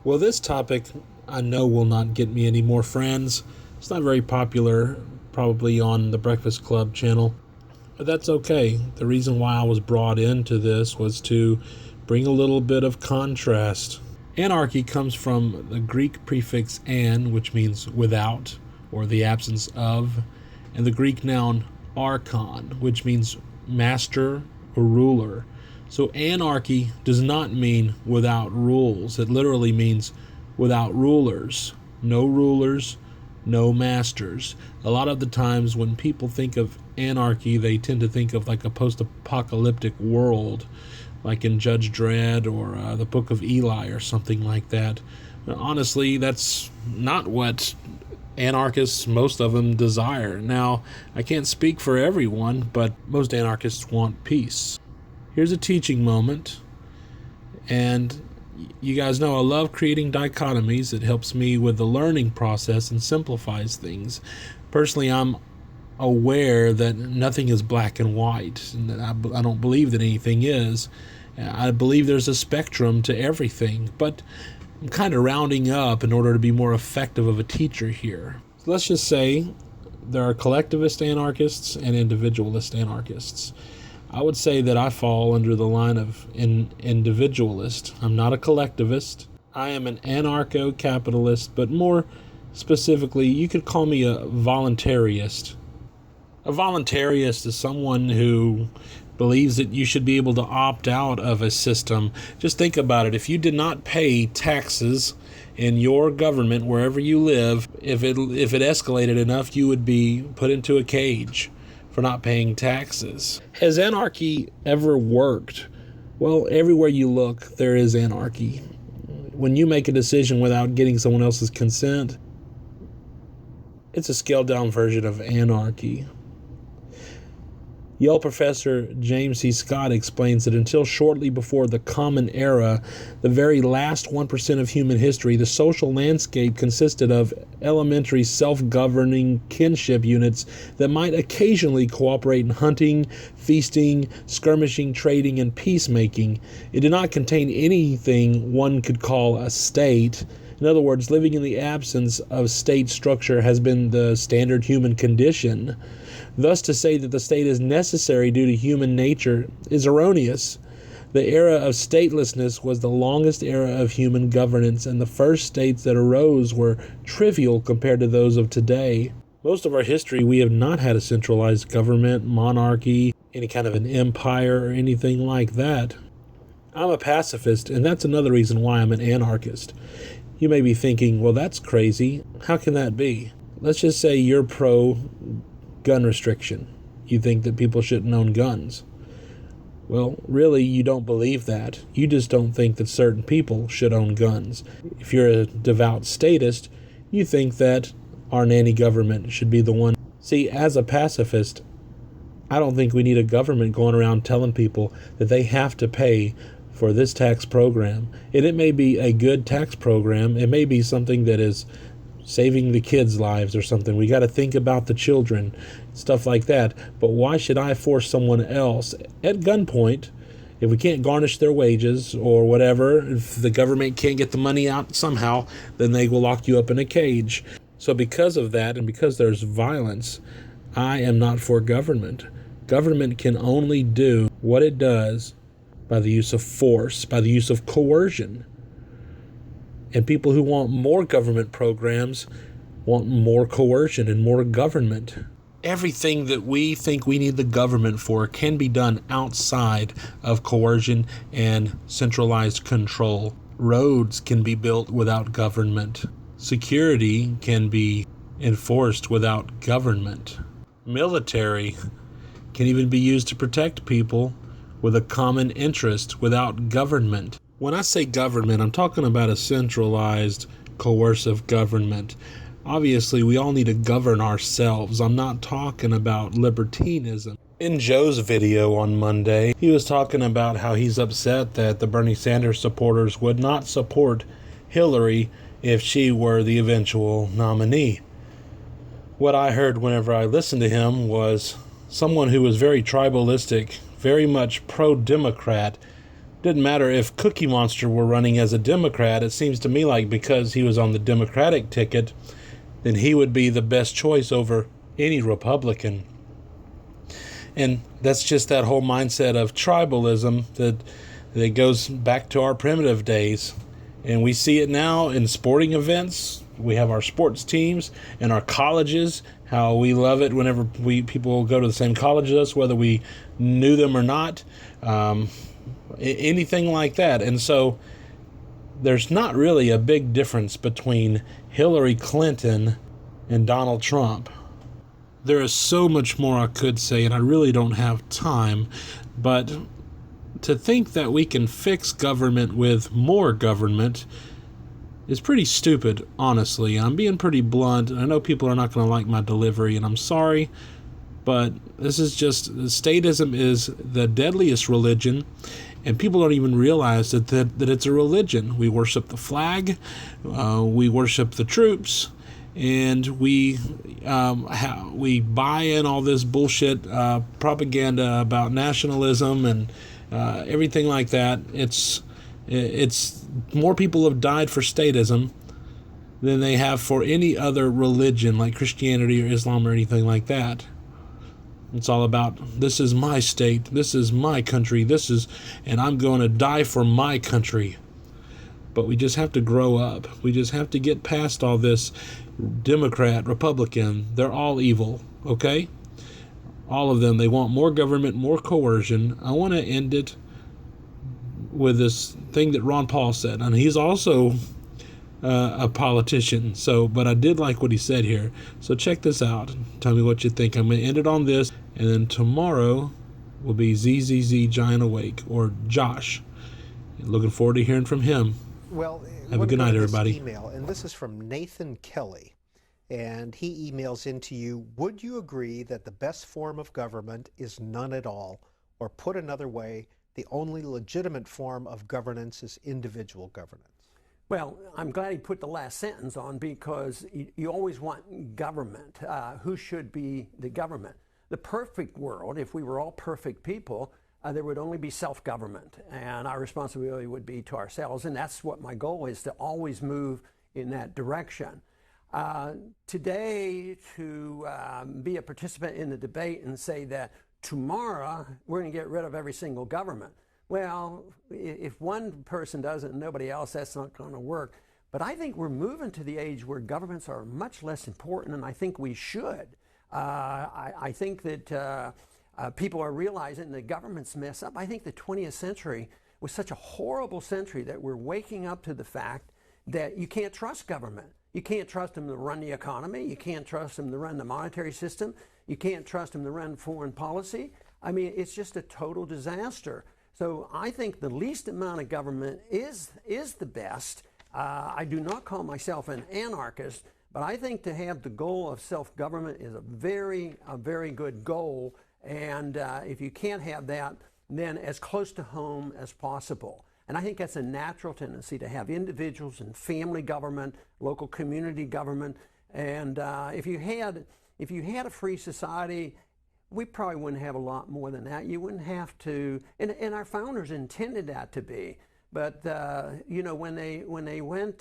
Well, this topic I know will not get me any more friends. It's not very popular, probably on the Breakfast Club channel, but that's okay. The reason why I was brought into this was to bring a little bit of contrast. Anarchy comes from the Greek prefix an, which means without or the absence of, and the Greek noun archon, which means master or ruler. So anarchy does not mean without rules. It literally means without rulers. No rulers, no masters. A lot of the times when people think of anarchy, they tend to think of like a post-apocalyptic world, like in Judge Dredd or the Book of Eli or something like that. Honestly, that's not what anarchists, most of them, desire. Now, I can't speak for everyone, but most anarchists want peace. Here's a teaching moment, and you guys know I love creating dichotomies. It helps me with the learning process and simplifies things. Personally, I'm aware that nothing is black and white, and I don't believe that anything is. I believe there's a spectrum to everything, but I'm kind of rounding up in order to be more effective of a teacher here. So let's just say there are collectivist anarchists and individualist anarchists. I would say that I fall under the line of individualist. I'm not a collectivist. I am an anarcho-capitalist, but more specifically, you could call me a voluntarist. A voluntarist is someone who believes that you should be able to opt out of a system. Just think about it. If you did not pay taxes in your government wherever you live, if it escalated enough, you would be put into a cage for not paying taxes. Has anarchy ever worked? Well, everywhere you look, there is anarchy. When you make a decision without getting someone else's consent, it's a scaled-down version of anarchy. Yale professor James C. Scott explains that until shortly before the Common Era, the very last 1% of human history, the social landscape consisted of elementary self-governing kinship units that might occasionally cooperate in hunting, feasting, skirmishing, trading, and peacemaking. It did not contain anything one could call a state. In other words, living in the absence of state structure has been the standard human condition. Thus, to say that the state is necessary due to human nature is erroneous. The era of statelessness was the longest era of human governance, and the first states that arose were trivial compared to those of today. Most of our history, we have not had a centralized government, monarchy, any kind of an empire, or anything like that. I'm a pacifist, and that's another reason why I'm an anarchist. You may be thinking, well, that's crazy. How can that be? Let's just say you're pro-gun restriction. You think that people shouldn't own guns. Well, really, you don't believe that. You just don't think that certain people should own guns. If you're a devout statist, you think that our nanny government should be the one. See, as a pacifist, I don't think we need a government going around telling people that they have to pay for this tax program. And it may be a good tax program. It may be something that is saving the kids' lives or something. We got to think about the children, stuff like that. But why should I force someone else at gunpoint, if we can't garnish their wages or whatever, if the government can't get the money out somehow, then they will lock you up in a cage. So because of that, and because there's violence, I am not for government. Government can only do what it does by the use of force, by the use of coercion. And people who want more government programs want more coercion and more government. Everything that we think we need the government for can be done outside of coercion and centralized control. Roads can be built without government. Security can be enforced without government. Military can even be used to protect people with a common interest without government. When I say government, I'm talking about a centralized, coercive government. Obviously, we all need to govern ourselves. I'm not talking about libertinism. In Joe's video on Monday, he was talking about how he's upset that the Bernie Sanders supporters would not support Hillary if she were the eventual nominee. What I heard whenever I listened to him was someone who was very tribalistic, very much pro-Democrat, didn't matter if Cookie Monster were running as a Democrat. It seems to me like because he was on the Democratic ticket, then he would be the best choice over any Republican. And that's just that whole mindset of tribalism that goes back to our primitive days. And we see it now in sporting events. We have our sports teams and our colleges, how we love it whenever people go to the same college as us, whether we knew them or not, anything like that. And so there's not really a big difference between Hillary Clinton and Donald Trump. There is so much more I could say, and I really don't have time, but to think that we can fix government with more government is pretty stupid, honestly. I'm being pretty blunt. I know people are not going to like my delivery, and I'm sorry, but this is just, statism is the deadliest religion, and people don't even realize that it's a religion. We worship the flag, we worship the troops, and we buy in all this bullshit propaganda about nationalism and everything like that. It's more people have died for statism than they have for any other religion like Christianity or Islam or anything like that. It's all about, this is my state, this is my country, and I'm going to die for my country. But we just have to grow up. We just have to get past all this Democrat, Republican. They're all evil, okay? All of them. They want more government, more coercion. I want to end it with this thing that Ron Paul said. And he's also a politician. But I did like what he said here. So check this out. Tell me what you think. I'm going to end it on this. And then tomorrow will be ZZZ Giant Awake, or Josh. Looking forward to hearing from him. Well, have a good night, everybody. Email, and this is from Nathan Kelly, and he emails into you, would you agree that the best form of government is none at all? Or put another way, the only legitimate form of governance is individual governance? Well, I'm glad he put the last sentence on, because you always want government. Who should be the government? The perfect world, if we were all perfect people, there would only be self-government, and our responsibility would be to ourselves, and that's what my goal is, to always move in that direction. Today, to be a participant in the debate and say that tomorrow we're going to get rid of every single government, well, if one person does it and nobody else, that's not going to work. But I think we're moving to the age where governments are much less important, and I think we should. I think that people are realizing the governments mess up. I think the 20th century was such a horrible century that we're waking up to the fact that you can't trust government. You can't trust them to run the economy. You can't trust them to run the monetary system. You can't trust them to run foreign policy. I mean, it's just a total disaster. So I think the least amount of government is the best. I do not call myself an anarchist, but I think to have the goal of self-government is a very good goal. And if you can't have that, then as close to home as possible. And I think that's a natural tendency to have individuals and family government, local community government. And if you had a free society, we probably wouldn't have a lot more than that. You wouldn't have to, and our founders intended that to be. But you know, when they wrote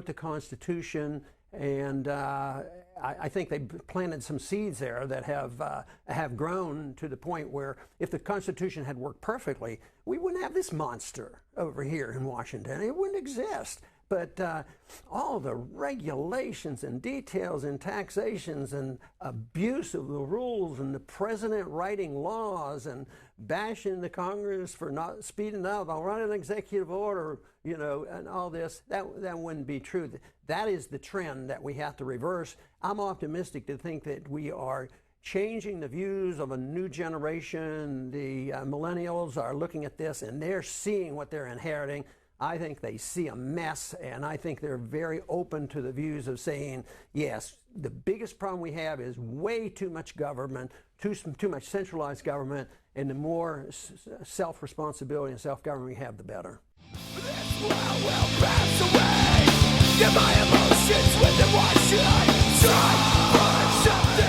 the Constitution, and I think they planted some seeds there that have grown to the point where if the Constitution had worked perfectly, we wouldn't have this monster over here in Washington. It wouldn't exist. But all the regulations and details and taxations and abuse of the rules and the president writing laws and bashing the Congress for not speeding up, I'll write an executive order, you know, and all this, that wouldn't be true. That is the trend that we have to reverse. I'm optimistic to think that we are changing the views of a new generation. The millennials are looking at this and they're seeing what they're inheriting. I think they see a mess, and I think they're very open to the views of saying, yes, the biggest problem we have is way too much government, too much centralized government, and the more self-responsibility and self-government we have, the better. This world will pass away. Get my emotions with the wash. Try for something.